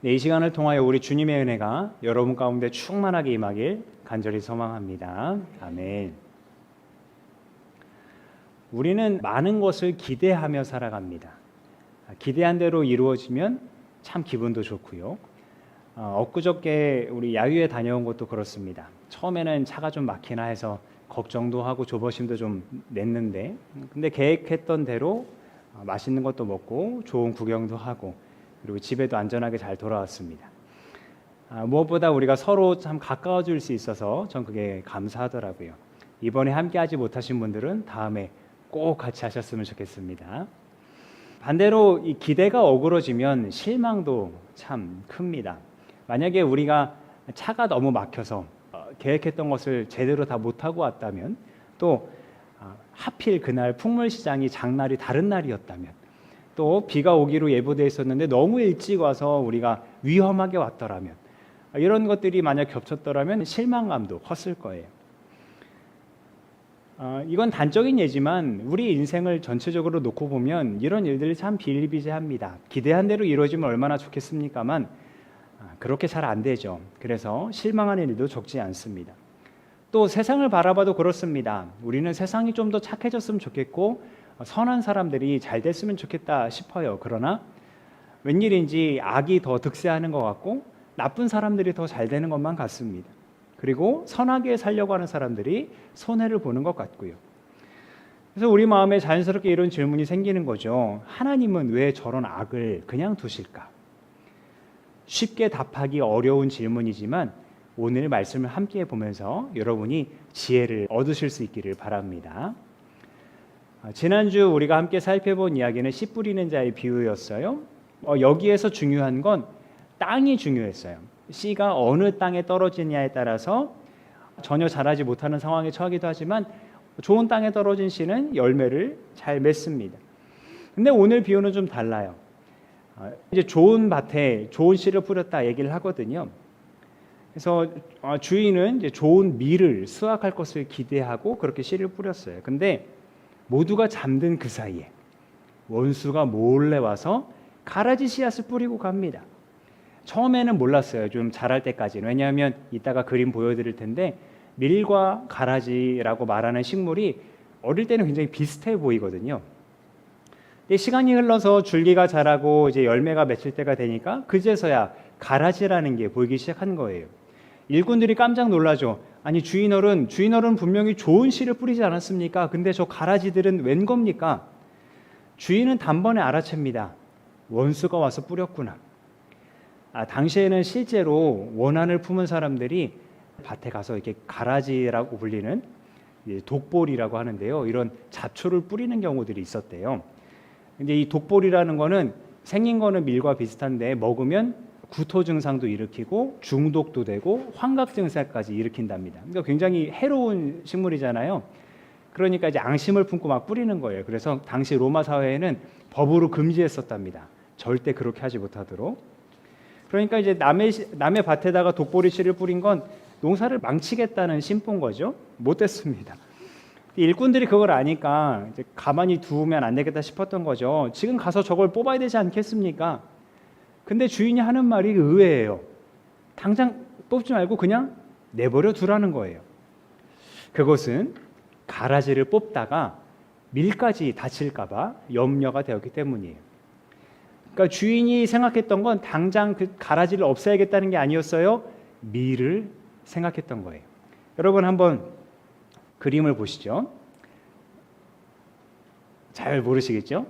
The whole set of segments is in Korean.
네, 이 시간을 통하여 우리 주님의 은혜가 여러분 가운데 충만하게 임하길 간절히 소망합니다. 아멘. 우리는 많은 것을 기대하며 살아갑니다. 기대한 대로 이루어지면 참 기분도 좋고요. 엊그저께 우리 야유회 다녀온 것도 그렇습니다. 처음에는 차가 좀 막히나 해서 걱정도 하고 조바심도 좀 냈는데, 근데 계획했던 대로 맛있는 것도 먹고 좋은 구경도 하고 그리고 집에도 안전하게 잘 돌아왔습니다. 무엇보다 우리가 서로 참 가까워질 수 있어서 전 그게 감사하더라고요. 이번에 함께 하지 못하신 분들은 다음에 꼭 같이 하셨으면 좋겠습니다. 반대로 이 기대가 어그러지면 실망도 참 큽니다. 만약에 우리가 차가 너무 막혀서 계획했던 것을 제대로 다 못하고 왔다면, 또 하필 그날 풍물시장이 장날이 다른 날이었다면, 또 비가 오기로 예보되어 있었는데 너무 일찍 와서 우리가 위험하게 왔더라면, 이런 것들이 만약 겹쳤더라면 실망감도 컸을 거예요. 이건 단적인 예지만 우리 인생을 전체적으로 놓고 보면 이런 일들이 참 비일비재합니다. 기대한 대로 이루어지면 얼마나 좋겠습니까만 그렇게 잘 안 되죠. 그래서 실망하는 일도 적지 않습니다. 또 세상을 바라봐도 그렇습니다. 우리는 세상이 좀 더 착해졌으면 좋겠고 선한 사람들이 잘 됐으면 좋겠다 싶어요. 그러나 웬일인지 악이 더 득세하는 것 같고 나쁜 사람들이 더 잘 되는 것만 같습니다. 그리고 선하게 살려고 하는 사람들이 손해를 보는 것 같고요. 그래서 우리 마음에 자연스럽게 이런 질문이 생기는 거죠. 하나님은 왜 저런 악을 그냥 두실까? 쉽게 답하기 어려운 질문이지만 오늘 말씀을 함께 보면서 여러분이 지혜를 얻으실 수 있기를 바랍니다. 지난주 우리가 함께 살펴본 이야기는 씨 뿌리는 자의 비유였어요. 여기에서 중요한 건 땅이 중요했어요. 씨가 어느 땅에 떨어지냐에 따라서 전혀 자라지 못하는 상황에 처하기도 하지만 좋은 땅에 떨어진 씨는 열매를 잘 맺습니다. 근데 오늘 비유는 좀 달라요. 이제 좋은 밭에 좋은 씨를 뿌렸다 얘기를 하거든요. 그래서 주인은 이제 좋은 밀을 수확할 것을 기대하고 그렇게 씨를 뿌렸어요. 근데 모두가 잠든 그 사이에 원수가 몰래 와서 가라지 씨앗을 뿌리고 갑니다. 처음에는 몰랐어요. 좀 자랄 때까지는. 왜냐하면 이따가 그림 보여드릴 텐데 밀과 가라지라고 말하는 식물이 어릴 때는 굉장히 비슷해 보이거든요. 근데 시간이 흘러서 줄기가 자라고 이제 열매가 맺힐 때가 되니까 그제서야 가라지라는 게 보이기 시작한 거예요. 일꾼들이 깜짝 놀라죠. 아니 주인어른 분명히 좋은 씨를 뿌리지 않았습니까? 근데 저 가라지들은 웬 겁니까? 주인은 단번에 알아챕니다. 원수가 와서 뿌렸구나. 당시에는 실제로 원한을 품은 사람들이 밭에 가서 이렇게 가라지라고 불리는 독보리라고 하는데요. 이런 잡초를 뿌리는 경우들이 있었대요. 근데 이 독보리라는 거는 생긴 거는 밀과 비슷한데 먹으면 구토 증상도 일으키고 중독도 되고 환각 증세까지 일으킨답니다. 그러니까 굉장히 해로운 식물이잖아요. 그러니까 이제 앙심을 품고 막 뿌리는 거예요. 그래서 당시 로마 사회에는 법으로 금지했었답니다. 절대 그렇게 하지 못하도록. 그러니까 이제 남의 밭에다가 독보리 씨를 뿌린 건 농사를 망치겠다는 심보인 거죠. 못됐습니다. 일꾼들이 그걸 아니까 이제 가만히 두면 안 되겠다 싶었던 거죠. 지금 가서 저걸 뽑아야 되지 않겠습니까? 근데 주인이 하는 말이 의외예요. 당장 뽑지 말고 그냥 내버려 두라는 거예요. 그것은 가라지를 뽑다가 밀까지 다칠까 봐 염려가 되었기 때문이에요. 그러니까 주인이 생각했던 건 당장 그 가라지를 없애야겠다는 게 아니었어요. 밀을 생각했던 거예요. 여러분 한번 그림을 보시죠. 잘 모르시겠죠?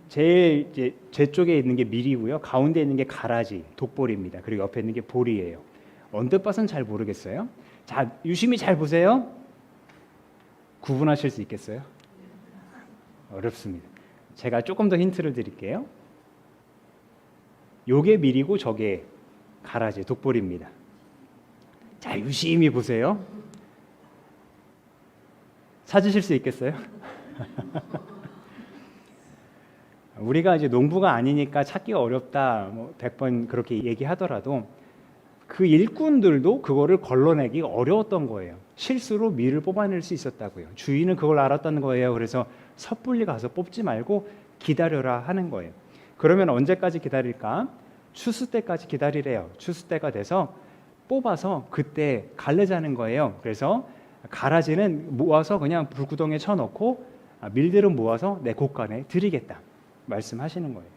제 쪽에 있는 게 밀이고요. 가운데 있는 게 가라지, 독보리입니다. 그리고 옆에 있는 게 보리예요. 언뜻 봐서는 잘 모르겠어요. 자, 유심히 잘 보세요. 구분하실 수 있겠어요? 어렵습니다. 제가 조금 더 힌트를 드릴게요. 요게 밀이고 저게 가라지, 독보리입니다. 자, 유심히 보세요. 찾으실 수 있겠어요? 우리가 이제 농부가 아니니까 찾기가 어렵다, 100번 그렇게 얘기하더라도 그 일꾼들도 그거를 걸러내기 어려웠던 거예요. 실수로 밀을 뽑아낼 수 있었다고요. 주인은 그걸 알았다는 거예요. 그래서 섣불리 가서 뽑지 말고 기다려라 하는 거예요. 그러면 언제까지 기다릴까? 추수 때까지 기다리래요. 추수 때가 돼서 뽑아서 그때 갈르자는 거예요. 그래서 가라지는 모아서 그냥 불구덩이에 쳐놓고 밀들은 모아서 내 곳간에 드리겠다 말씀하시는 거예요.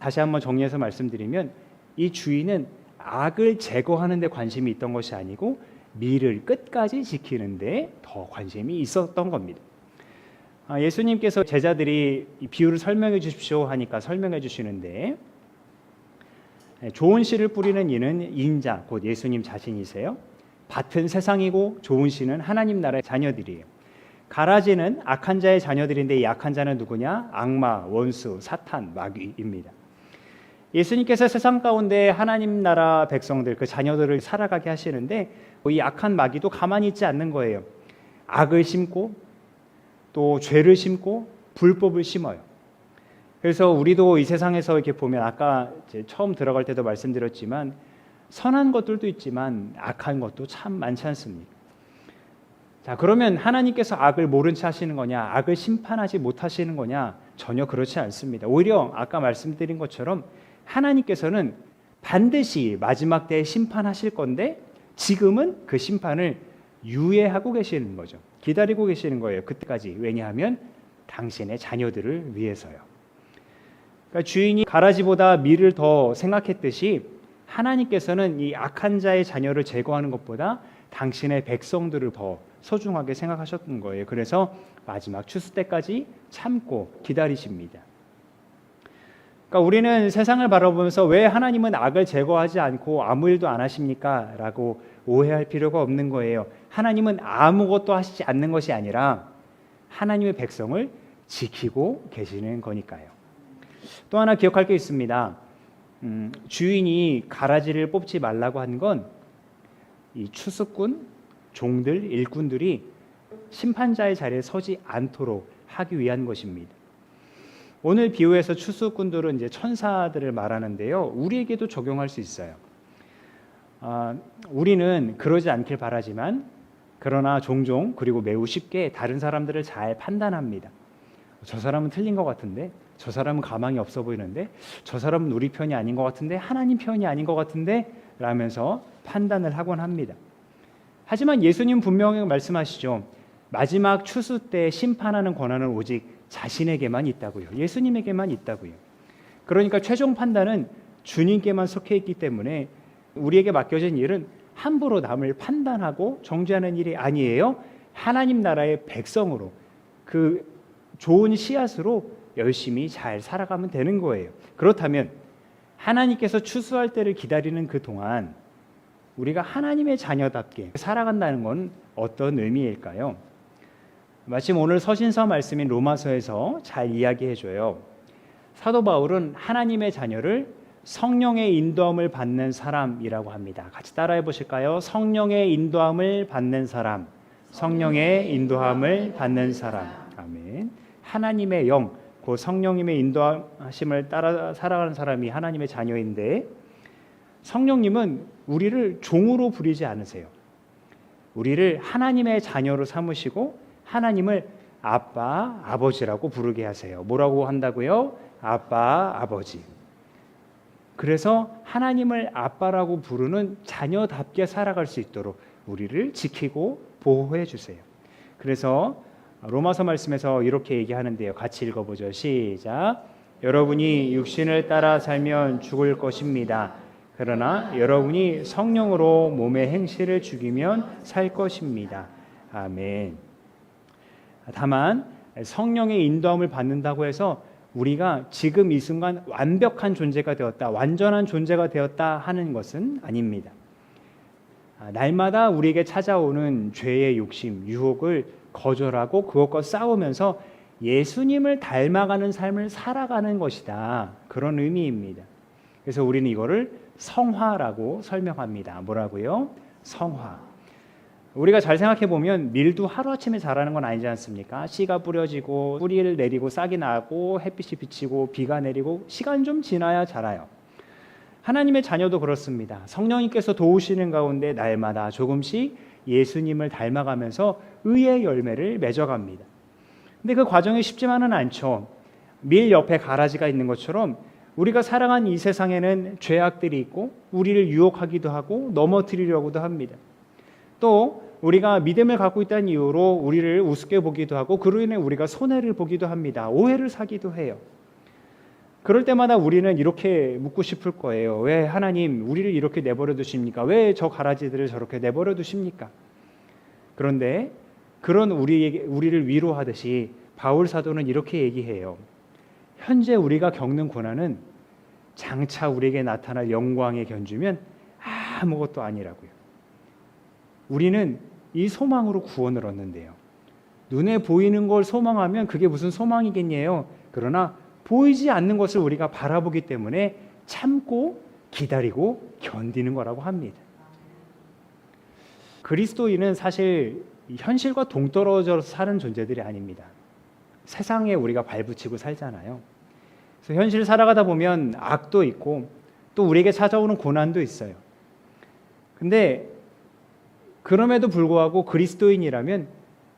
다시 한번 정리해서 말씀드리면 이 주인은 악을 제거하는 데 관심이 있던 것이 아니고 밀을 끝까지 지키는 데 더 관심이 있었던 겁니다. 예수님께서 제자들이 이 비유를 설명해 주십시오 하니까 설명해 주시는데, 좋은 씨를 뿌리는 이는 인자 곧 예수님 자신이세요. 밭은 세상이고 좋은 씨는 하나님 나라의 자녀들이에요. 가라지는 악한 자의 자녀들인데 이 악한 자는 누구냐? 악마, 원수, 사탄, 마귀입니다. 예수님께서 세상 가운데 하나님 나라 백성들, 그 자녀들을 살아가게 하시는데 이 악한 마귀도 가만히 있지 않는 거예요. 악을 심고 또 죄를 심고 불법을 심어요. 그래서 우리도 이 세상에서 이렇게 보면 아까 이제 처음 들어갈 때도 말씀드렸지만 선한 것들도 있지만 악한 것도 참 많지 않습니까? 자, 그러면 하나님께서 악을 모른 채 하시는 거냐? 악을 심판하지 못하시는 거냐? 전혀 그렇지 않습니다. 오히려 아까 말씀드린 것처럼 하나님께서는 반드시 마지막 때에 심판하실 건데 지금은 그 심판을 유예하고 계시는 거죠. 기다리고 계시는 거예요. 그때까지. 왜냐하면 당신의 자녀들을 위해서요. 그러니까 주인이 가라지보다 밀을 더 생각했듯이 하나님께서는 이 악한 자의 자녀를 제거하는 것보다 당신의 백성들을 더 소중하게 생각하셨던 거예요. 그래서 마지막 추수 때까지 참고 기다리십니다. 그러니까 우리는 세상을 바라보면서 왜 하나님은 악을 제거하지 않고 아무 일도 안 하십니까? 라고 오해할 필요가 없는 거예요. 하나님은 아무것도 하시지 않는 것이 아니라 하나님의 백성을 지키고 계시는 거니까요. 또 하나 기억할 게 있습니다. 주인이 가라지를 뽑지 말라고 한 건 이 추수꾼, 종들, 일꾼들이 심판자의 자리에 서지 않도록 하기 위한 것입니다. 오늘 비유에서 추수꾼들은 이제 천사들을 말하는데요. 우리에게도 적용할 수 있어요. 우리는 그러지 않길 바라지만 그러나 종종 그리고 매우 쉽게 다른 사람들을 잘 판단합니다. 저 사람은 틀린 것 같은데, 저 사람은 가망이 없어 보이는데, 저 사람은 우리 편이 아닌 것 같은데, 하나님 편이 아닌 것 같은데 라면서 판단을 하곤 합니다. 하지만 예수님 분명히 말씀하시죠. 마지막 추수 때 심판하는 권한은 오직 자신에게만 있다고요. 예수님에게만 있다고요. 그러니까 최종 판단은 주님께만 속해 있기 때문에 우리에게 맡겨진 일은 함부로 남을 판단하고 정죄하는 일이 아니에요. 하나님 나라의 백성으로 그 좋은 씨앗으로 열심히 잘 살아가면 되는 거예요. 그렇다면 하나님께서 추수할 때를 기다리는 그 동안 우리가 하나님의 자녀답게 살아간다는 건 어떤 의미일까요? 마침 오늘 서신서 말씀인 로마서에서 잘 이야기해줘요. 사도 바울은 하나님의 자녀를 성령의 인도함을 받는 사람이라고 합니다. 같이 따라해 보실까요? 성령의 인도함을 받는 사람, 성령의 인도함을 받는 사람. 아멘. 하나님의 영, 그 성령님의 인도하심을 따라 살아가는 사람이 하나님의 자녀인데 성령님은 우리를 종으로 부리지 않으세요. 우리를 하나님의 자녀로 삼으시고 하나님을 아빠, 아버지라고 부르게 하세요. 뭐라고 한다고요? 아빠, 아버지. 그래서 하나님을 아빠라고 부르는 자녀답게 살아갈 수 있도록 우리를 지키고 보호해 주세요. 그래서 로마서 말씀에서 이렇게 얘기하는데요. 같이 읽어보죠. 시작. 여러분이 육신을 따라 살면 죽을 것입니다. 그러나 여러분이 성령으로 몸의 행실을 죽이면 살 것입니다. 아멘. 다만 성령의 인도함을 받는다고 해서 우리가 지금 이 순간 완벽한 존재가 되었다, 완전한 존재가 되었다 하는 것은 아닙니다. 날마다 우리에게 찾아오는 죄의 욕심, 유혹을 거절하고 그것과 싸우면서 예수님을 닮아가는 삶을 살아가는 것이다. 그런 의미입니다. 그래서 우리는 이거를 성화라고 설명합니다. 뭐라고요? 성화. 우리가 잘 생각해 보면 밀도 하루아침에 자라는 건 아니지 않습니까? 씨가 뿌려지고 뿌리를 내리고 싹이 나고 햇빛이 비치고 비가 내리고 시간 좀 지나야 자라요. 하나님의 자녀도 그렇습니다. 성령님께서 도우시는 가운데 날마다 조금씩 예수님을 닮아가면서 의의 열매를 맺어갑니다. 근데 그 과정이 쉽지만은 않죠. 밀 옆에 가라지가 있는 것처럼 우리가 살아가는 이 세상에는 죄악들이 있고 우리를 유혹하기도 하고 넘어뜨리려고도 합니다. 또 우리가 믿음을 갖고 있다는 이유로 우리를 우습게 보기도 하고 그로 인해 우리가 손해를 보기도 합니다. 오해를 사기도 해요. 그럴 때마다 우리는 이렇게 묻고 싶을 거예요. 왜 하나님 우리를 이렇게 내버려 두십니까? 왜 저 가라지들을 저렇게 내버려 두십니까? 그런데 그런 우리를 위로하듯이 바울 사도는 이렇게 얘기해요. 현재 우리가 겪는 고난은 장차 우리에게 나타날 영광에 견주면 아무것도 아니라고요. 우리는 이 소망으로 구원을 얻는데요. 눈에 보이는 걸 소망하면 그게 무슨 소망이겠냐요. 그러나 보이지 않는 것을 우리가 바라보기 때문에 참고 기다리고 견디는 거라고 합니다. 그리스도인은 사실 현실과 동떨어져서 사는 존재들이 아닙니다. 세상에 우리가 발붙이고 살잖아요. 그래서 현실 살아가다 보면 악도 있고 또 우리에게 찾아오는 고난도 있어요. 근데 그럼에도 불구하고 그리스도인이라면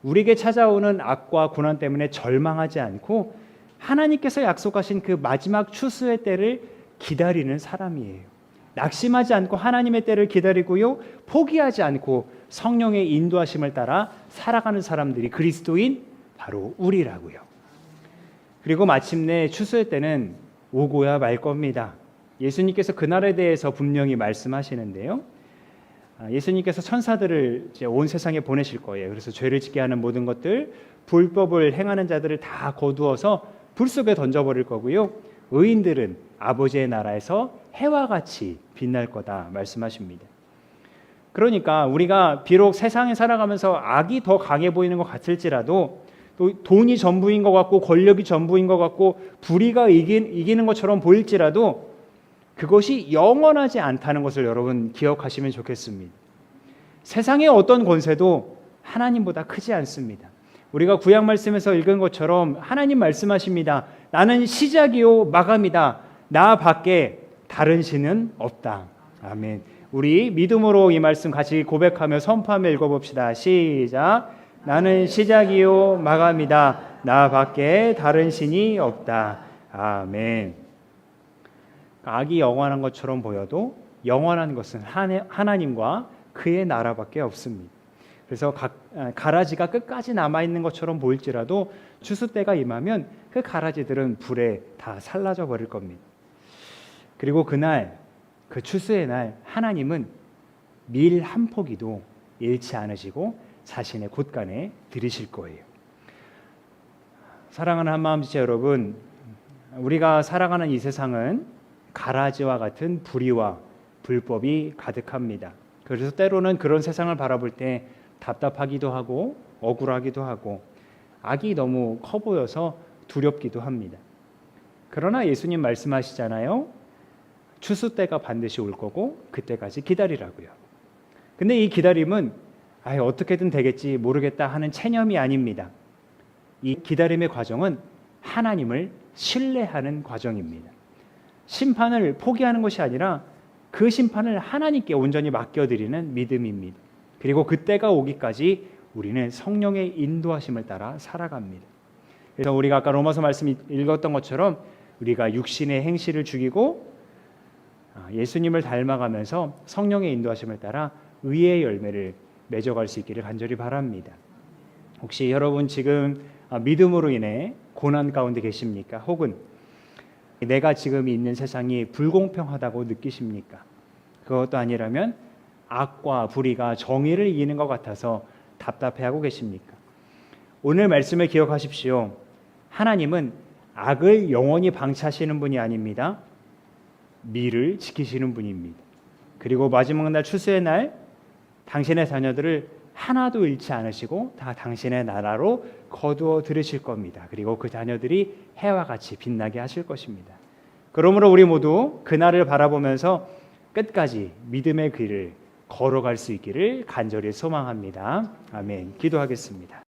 우리에게 찾아오는 악과 고난 때문에 절망하지 않고 하나님께서 약속하신 그 마지막 추수의 때를 기다리는 사람이에요. 낙심하지 않고 하나님의 때를 기다리고요. 포기하지 않고 성령의 인도하심을 따라 살아가는 사람들이 그리스도인 바로 우리라고요. 그리고 마침내 추수의 때는 오고야 말 겁니다. 예수님께서 그날에 대해서 분명히 말씀하시는데요. 예수님께서 천사들을 이제 온 세상에 보내실 거예요. 그래서 죄를 짓게 하는 모든 것들, 불법을 행하는 자들을 다 거두어서 불 속에 던져버릴 거고요. 의인들은 아버지의 나라에서 해와 같이 빛날 거다 말씀하십니다. 그러니까 우리가 비록 세상에 살아가면서 악이 더 강해 보이는 것 같을지라도 또 돈이 전부인 것 같고 권력이 전부인 것 같고 불의가 이기는 것처럼 보일지라도 그것이 영원하지 않다는 것을 여러분 기억하시면 좋겠습니다. 세상의 어떤 권세도 하나님보다 크지 않습니다. 우리가 구약 말씀에서 읽은 것처럼 하나님 말씀하십니다. 나는 시작이요 마감이다. 나 밖에 다른 신은 없다. 아멘. 우리 믿음으로 이 말씀 같이 고백하며 선포하며 읽어봅시다. 시작. 나는 시작이요 마감이다. 나 밖에 다른 신이 없다. 아멘. 악이 영원한 것처럼 보여도 영원한 것은 하나님과 그의 나라밖에 없습니다. 그래서 가라지가 끝까지 남아있는 것처럼 보일지라도 추수 때가 임하면 그 가라지들은 불에 다 살라져 버릴 겁니다. 그리고 그날 그 추수의 날 하나님은 밀 한 포기도 잃지 않으시고 자신의 곳간에 들이실 거예요. 사랑하는 한마음지체 여러분, 우리가 살아가는 이 세상은 가라지와 같은 불의와 불법이 가득합니다. 그래서 때로는 그런 세상을 바라볼 때 답답하기도 하고 억울하기도 하고 악이 너무 커 보여서 두렵기도 합니다. 그러나 예수님 말씀하시잖아요. 추수 때가 반드시 올 거고 그때까지 기다리라고요. 근데 이 기다림은 어떻게든 되겠지 모르겠다 하는 체념이 아닙니다. 이 기다림의 과정은 하나님을 신뢰하는 과정입니다. 심판을 포기하는 것이 아니라 그 심판을 하나님께 온전히 맡겨드리는 믿음입니다. 그리고 그때가 오기까지 우리는 성령의 인도하심을 따라 살아갑니다. 그래서 우리가 아까 로마서 말씀 읽었던 것처럼 우리가 육신의 행실을 죽이고 예수님을 닮아가면서 성령의 인도하심을 따라 의의 열매를 맺어갈 수 있기를 간절히 바랍니다. 혹시 여러분 지금 믿음으로 인해 고난 가운데 계십니까? 혹은 내가 지금 있는 세상이 불공평하다고 느끼십니까? 그것도 아니라면 악과 불의가 정의를 이기는 것 같아서 답답해하고 계십니까? 오늘 말씀을 기억하십시오. 하나님은 악을 영원히 방치하시는 분이 아닙니다. 미를 지키시는 분입니다. 그리고 마지막 날 추수의 날 당신의 자녀들을 하나도 잃지 않으시고 다 당신의 나라로 거두어 들으실 겁니다. 그리고 그 자녀들이 해와 같이 빛나게 하실 것입니다. 그러므로 우리 모두 그날을 바라보면서 끝까지 믿음의 길을 걸어갈 수 있기를 간절히 소망합니다. 아멘. 기도하겠습니다.